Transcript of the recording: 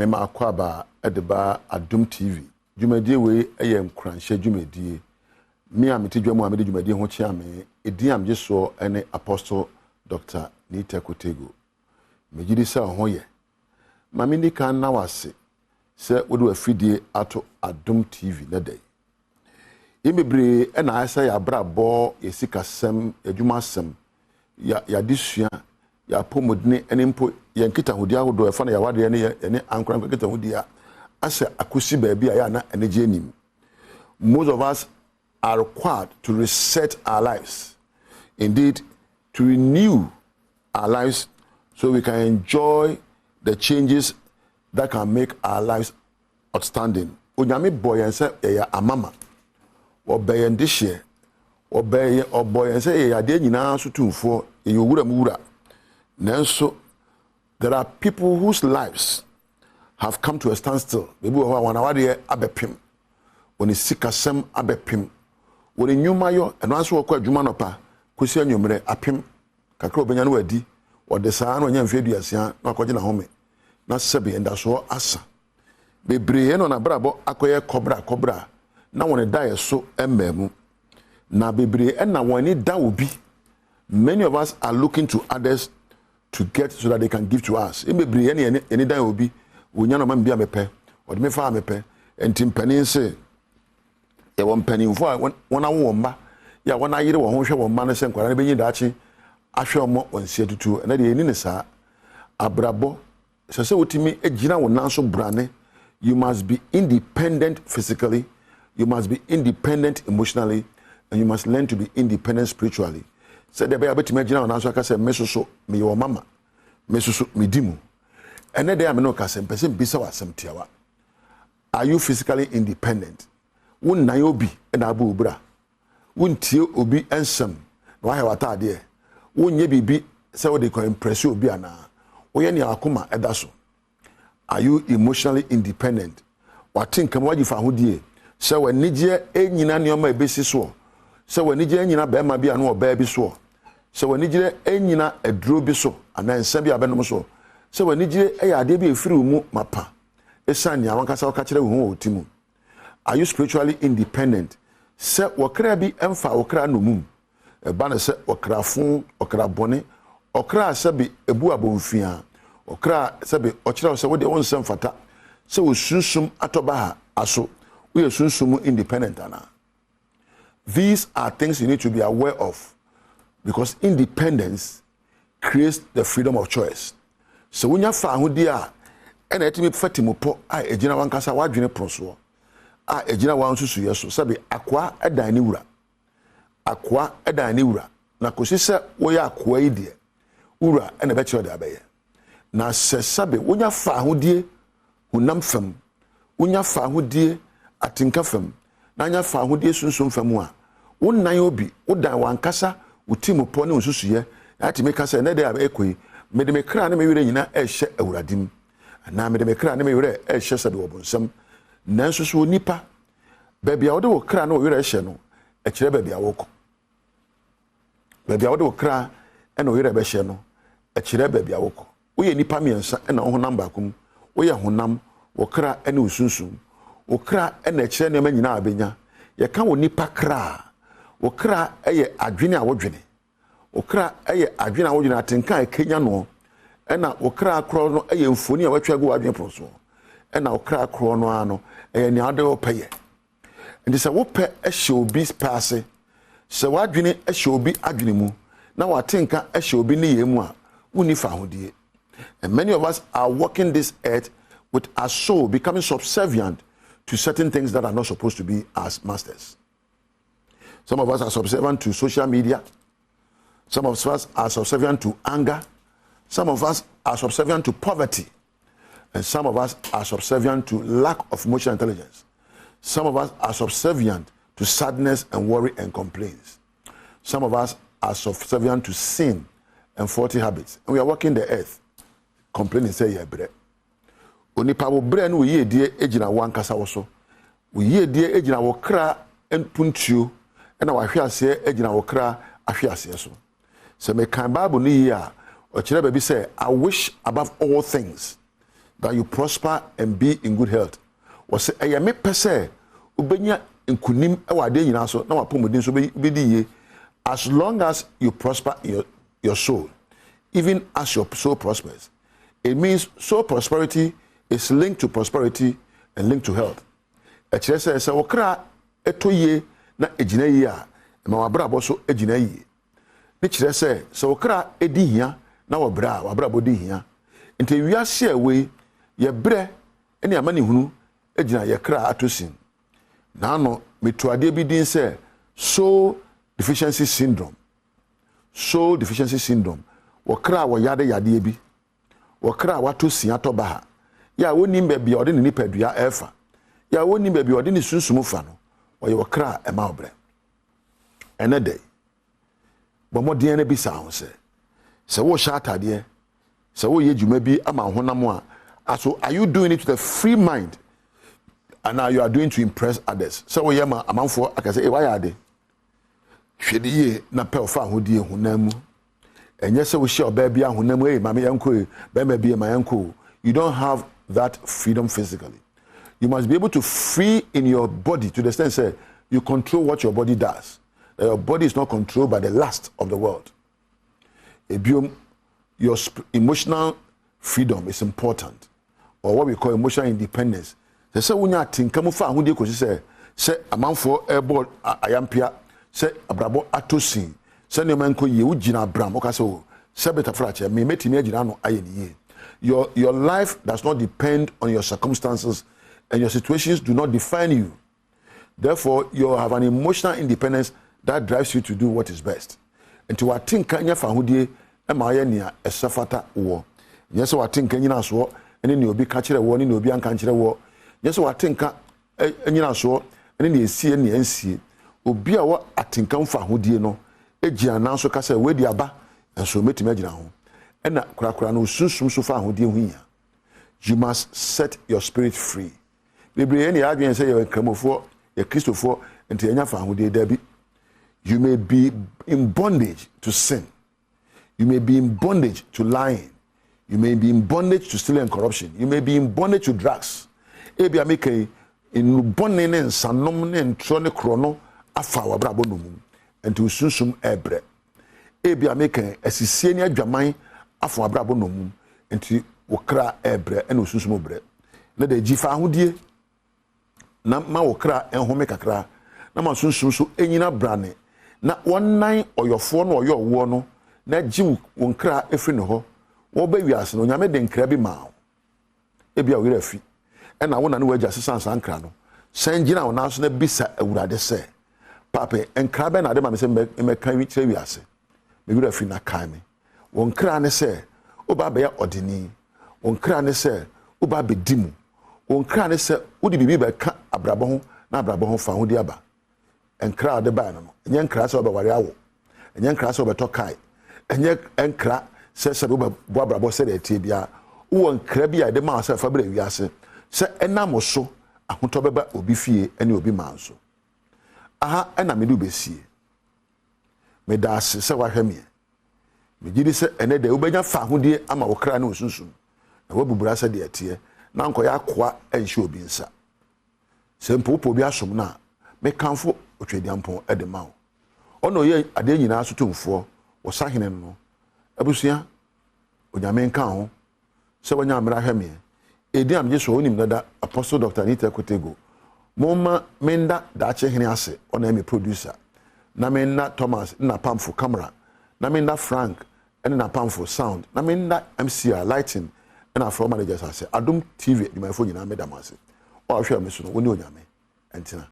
mema akwaba edeba Adom TV dwumadie we eye Nkuranhyɛ dwumadie me amete dwamu amede dwumadie ho chia me edi amgye so ene Apostle Dr. Nita Kotego megidi sa ho ye mame ni kan na wase se wodo afidie ato Adom TV na dai imebre ena asa ya brabo yesikasem adwumasem ya disua ya pomodne ene mpo yankita hodi ahodo efa na ya wade ene ankran kita hodi a asa akosi baabi a ya na energy anim. Most of us are required to reset our lives, indeed to renew our lives so we can enjoy the changes that can make our lives outstanding. Onyame boy ense ya amama obeye ndihye obeye oboy ense ya de nyina so tumfo ye owura muwura. Nanso there are people whose lives have come to a standstill. Maybe wana wade abepim oni sikasem abepim woni nyumayo eno aso okwa adwuma nopa kosi anwumre apim kakra obenya no wadi wode saa no nya mfedu asia na akoje na home na sebe ndaso asa bebre no na brabo akoye kobra na woni dae so emmemu na bebre na woni da obi. Many of us are looking to others to get so that they can give to us. Bebre any dae obi wonya no mambia mepe wode me fa mepe enti mpanin se ya wampanimfo a wona wo mba ya wona yire wo ho hwe wo mba no se nkwara ne benyi daachi ahwe omo onsie tutu na de eni ne saa abrabo se wotimi agina wo nanso brane. You must be independent physically, you must be independent emotionally, and you must learn to be independent spiritually. Said the baby to me agina wo nanso aka se mesoso me your mama mesoso me dimu ene de ameno ka se mpese bisa wasem tiawa. Are you physically independent? Won nan obi na abu obra wontie obi ensem na wa hewata ade wonye bibi se wo de ko impress obi ana wo ye ne akoma edaso. Are you emotionally independent? Watinka waji fa hodie se wanigye enyina neoma ebesi so se wanigye enyina ba ma bia na oba bi so se wanigye enyina eduro bi so ana ensa bi abenom so se wanigye eyade bi efiri mu mapa esane awankasa wakakere wo otimu. Are you spiritually independent? Se wakra bi emfa wakra no mum eba na se wakra fun wakra bone okra se bi ebu abonfia okra se bi okira se wode won sem fata se osunsum atoba ha aso we osunsum independent ana. These are things you need to be aware of because independence creates the freedom of choice. So when you fa ahodi a ena etimi fatimopo a ejina wankasa wadwene proso a ejina wan susu yeso sabe akwa edan ni wura akwa edan ni wura na kosi se wo ya akwa idie wura ena be chiro de abaye na se sabe wonya fa ahodie hunam fam wonya fa ahodie atinka fam na nya fa ahodie sunsun fam a wonnan obi wodan wankasa wotimopo ne susu ye ati me kasa ne de abaye koi me de me kra ne me wire nyina ehye awuradim na me de me kra ne me wire ehye sabe wobonsam nanso so nipa baabi a wode wo kra na wo wira hye no e kire baabi a woko baabi a wode wo kra na wo wira be hye no e kire baabi a woko wo ye nipa miensa na wo honam baakum wo ye honam wo kra na usunsun wo kra na kire ne manyina abenya ye ka wo nipa kra wo kra ye adwene a wodwene wo kra ye adwene a wodwene atenka ekenya no na wo kra kro no ye mfoni a watwa go adwene proso na okra kro no ano ni ade opeye ndi se wo pe ehye obi paase se wadwene ehye obi adwene mu na watenka ehye obi ne yemu a woni fa hodie. And many of us are walking this earth with our soul becoming subservient to certain things that are not supposed to be as masters. Some of us are subservient to social media, some of us are subservient to anger, some of us are subservient to poverty, and some of us are subservient to lack of emotional intelligence. Some of us are subservient to sadness and worry and complaints. Some of us are subservient to sin and faulty habits. And we are walking the earth, complaining, say, yeah, bre. Onipa wo bre no ye die ejina wankasa wo so. Wo ye die ejina wo kra enpuntuo na wa hwe ase ejina wo kra ahwe ase so. Se me kan Bible ni a o kire ba bi say I wish above all things that you prosper and be in good health. Was say eye me pese ubenya nkunim e wade nyina so na wapomodin so be di as long as you prosper in your soul, even as your soul prospers. It means soul prosperity is linked to prosperity and linked to health. E kire se wokra etoye na ejina yi a ma wabrabo so ejina yi. Ni kire se wokra edi hia na wabrabo di hia. Nti wiase awe ye bre ene amani hunu ejina ye kra atosin. Na no metuade bi din se soul deficiency syndrome. Soul deficiency syndrome. Wokra wo yade bi. Wokra watosin atoba ha. Ya woni mbebia ode ni nipadua efa. Ya woni mbebia ode ni sunsumu fa no. Oye wokra ema obre. Ene dey. Bomodien na bi sa ho se wo sha atade se wo ye djuma bi ama honam a so are you doing it with a free mind and now you are doing to impress others? So we yema amanfo akase e why ade hwede ye na pe ofa hodie honam mu enye se wo hye oba bia honam mu mama yanko be ma bia ma yanko. You don't have that freedom physically. You must be able to free in your body to the extent say you control what your body does. That your body is not controlled by the lust of the world. Your emotional freedom is important, or what we call emotional independence. They say when you think come fa hu dey ko say amanfo airboard ayampia say abrabo atosin say ne man ko ye ugina abram o ka say better frache me metimi agina no aye ni ye. Your life does not depend on your circumstances, and your situations do not define you. Therefore, you have an emotional independence that drives you to do what is best. And to what think kanya fa hu dey ema nia esafata wo. Yes, what think nyina so ene ne obi ka kire wo ne obi anka kire wo. Yes, what think nyina so ene ne esie ne ansie. Obi a wo atinkan fa hodie no egia nan so ka say we di aba enso metime agina ho. Ena kurakura no sunsum so fa hodie hu ya. You must set your spirit free. Bebre ene adwen say ye kramofo ye Christofo enti enya fa hodie da bi. You may be in bondage to sin. You may be in bondage to lying. You may be in bondage to stealing and corruption. You may be in bondage to drugs. Ebi ameke in bonne ne nsanom ne ntro ne krono afa wabrabo no mu. Enti usunsum ebre. Ebi ameke asisie ne adwaman afa wabrabo no mu. Enti wokra ebre ene usunsum obre. Na de gifa ahodie. Na ma wokra enhome kakra. Na ma usunsum so enyina brane. Na wonan oyofo no oyo no na ji wonkra efri ne ho wo ba wiase no nyame de nkra bi ma ebia wo rafi na wo na ne waja sesansa nkra no sanjina wo na so na bisa awurade se pape nkra be na de ma me se me kan wi kire wiase me rafi na kan me wonkra ne se wo ba be ya odini wonkra ne se wo ba be dimu wonkra ne se wo di bibi be ka abrabo ho na abrabo ho fa ho di aba nkra de ba no enye nkra se wo be ware awo enye nkra se wo be to kai enye enkra se bo abrabo se de tie bia wo nkra bia de ma se fa bra wiase se enam so ahoto beba obi fie ene obi manso aha ena me du besie me da se wa hweme me gidi se ene de obenya fa hodie ama wo kra na osunsun na wo bubura se de tie na nko ya koa enhye obi nsa se mpopo bi asom na me kanfo otwediampon ede ma wo ono ye ade nyina so tumfo wasahene no abusua onyame nka ho se wanya amra hweme edi am yeso onim nada Apostle Dr. Nita Kotego moma menda da che hene ase ona me producer na menda Thomas na pamfo camera na menda Frank na pamfo sound na menda MCR lighting na from managers ase Adom TV di my phone nyina medam ase o ahwe am so no woni onyame entina